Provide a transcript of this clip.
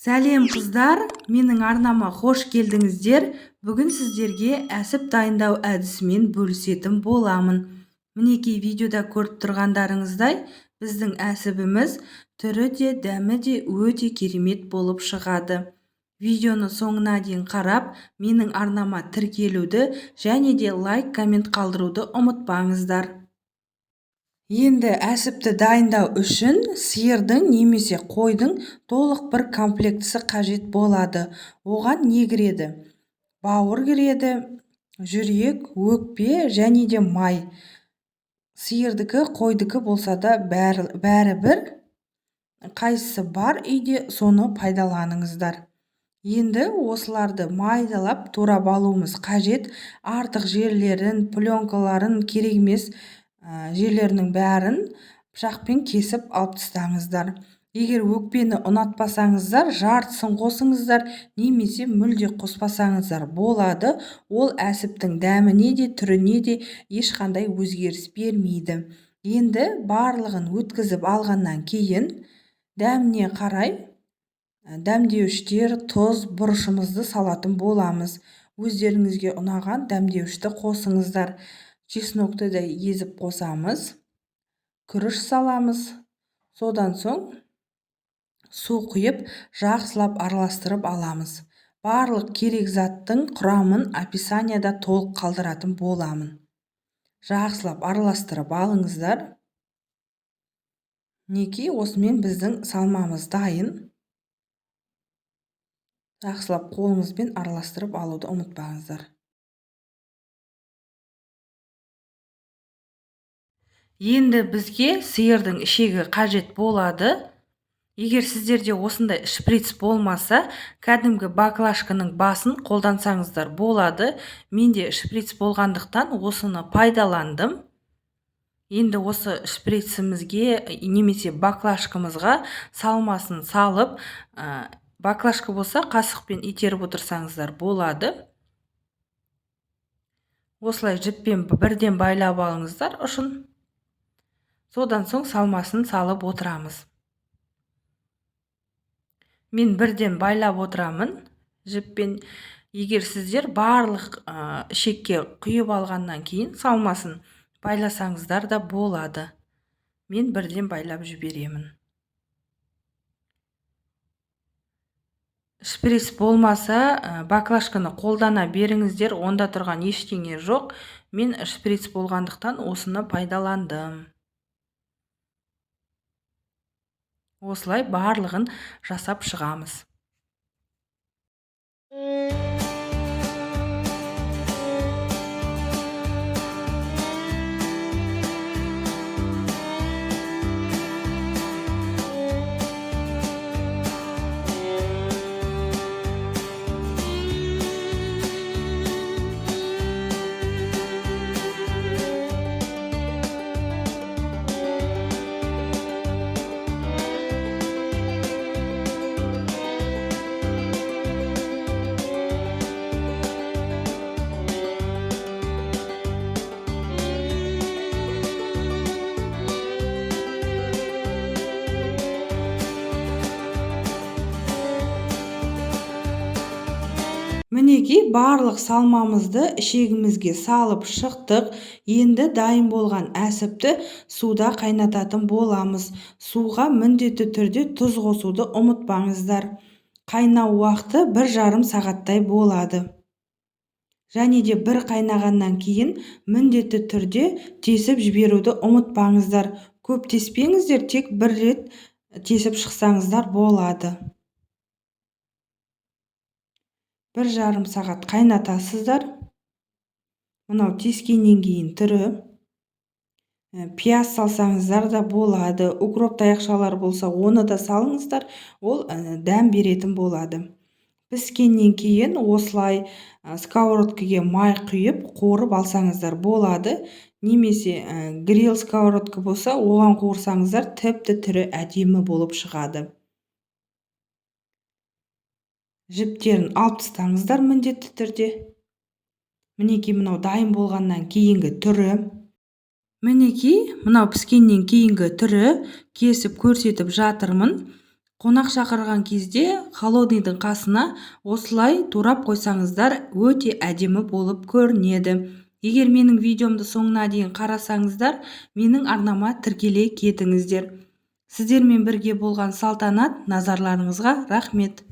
Сәлем қыздар, менің арнама қош келдіңіздер. Бүгін сіздерге әсіп дайындау әдісімен бөлісетін боламын. Мінекей видеода көріп тұрғандарыңыздай, біздің әсібіміз түрі де дәмі де өте керемет болып шығады. Видеоны соңына дейін қарап, менің арнама тіркелуді және де лайк, коммент қалдыруды ұмытпаңыздар. Енді әсіпті дайындау үшін сиырдың немесе қойдың толық бір комплектісі қажет болады. Оған не кіреді? Бауыр кіреді, жүрек, өкпе және де май. Сиырдікі, қойдікі болса да бәрі бір. Қайсысы бар үйде, соны пайдаланыңыздар. Енді осыларды майдалап турап алуымыз қажет. Артық жерлерін, пленкаларын, керек емес жерлерінің бәрін пышақпен кесіп алып тастаңыздар. Егер өкпені ұнатпасаңыздар, жартысын қосыңыздар, немесе мүлде қоспасаңыздар болады. Ол әсіптің дәміне де, түріне де ешқандай өзгеріс бермейді. Енді барлығын өткізіп алғаннан кейін дәміне қарай дәмдеуіштер, тұз, бұрышымызды салатын боламыз. Өздеріңізге ұнаған дәмдеуішті қосыңыздар. Чеснокты да езіп қосамыз. Күріш саламыз. Содан соң су құйып, жақсылап араластырып аламыз. Барлық керек заттың құрамын описанияда толық қалдыратын боламын. Жақсылап араластырып алыңыздар. Мінекей осымен біздің салмамыз дайын. Жақсылап қолыңызбен араластырып алуды ұмытпаңыздар. Енді бізге сиырдың ішегі қажет болады. Егер сіздерде осындай шприц болмаса, кәдімгі баклажканың басын қолдансаңыздар болады. Менде шприц болғандықтан осыны пайдаландым. Енді осы шприцімізге немесе баклажкамызға салмасын салып, баклажка болса қасықпен итеріп отырсаңыздар болады. Осылай жіппен бірден байлап алыңыздар ұшын. Содан соң салмасын салып отырамыз. Мен бірден байлап отырамын жіппен. Егер сіздер барлық ішекке құйып алғаннан кейін салмасын байласаңыздар да болады. Мен бірден байлап жіберемін. Шприц болмаса, баклажканы қолдана беріңіздер, онда тұрған ештеңе жоқ. Мен шприц болғандықтан осыны пайдаландым. Осылай барлығын жасап шығамыз. Мінекей барлық салмамызды ішегімізге салып шықтық. Енді дайын болған әсіпті суда қайнататын боламыз. Суға міндетті түрде тұз қосуды ұмытпаңыздар. Қайнау уақыты 1,5 сағаттай болады. Және де бір қайнағаннан кейін міндетті түрде тесіп жіберуді ұмытпаңыздар. Көп теспеңіздер, тек бір рет тесіп шықсаңыздар болады. 1,5 сағат қайнатасыздар. Мынау тескеннен кейін түрі. Пияз салсаңыздар да болады. Укроп таяқшалар болса, оны да салыңыздар. Ол дәм беретін болады. Піскеннен кейін осылай сковородкаға май құйып, қуырып алсаңыздар болады. Немесе гриль сковородка болса, оған қуырсаңыздар, тіпті түрі әдемі болып шығады. Жіптерін алып тастаңыздар міндетті түрде. Мінекей мынау дайын болғаннан кейінгі түрі. Мінекей мынау піскеннен кейінгі түрі, кесіп көрсетіп жатырмын. қонақ шақырған кезде холодныйдың қасына осылай турап қойсаңыздар өте әдемі болып көрінеді. Егер менің видеомды соңына дейін қарасаңыздар, менің арнама тіркеле кетіңіздер. Сіздермен бірге болған салтанат, назарларыңызға рахмет.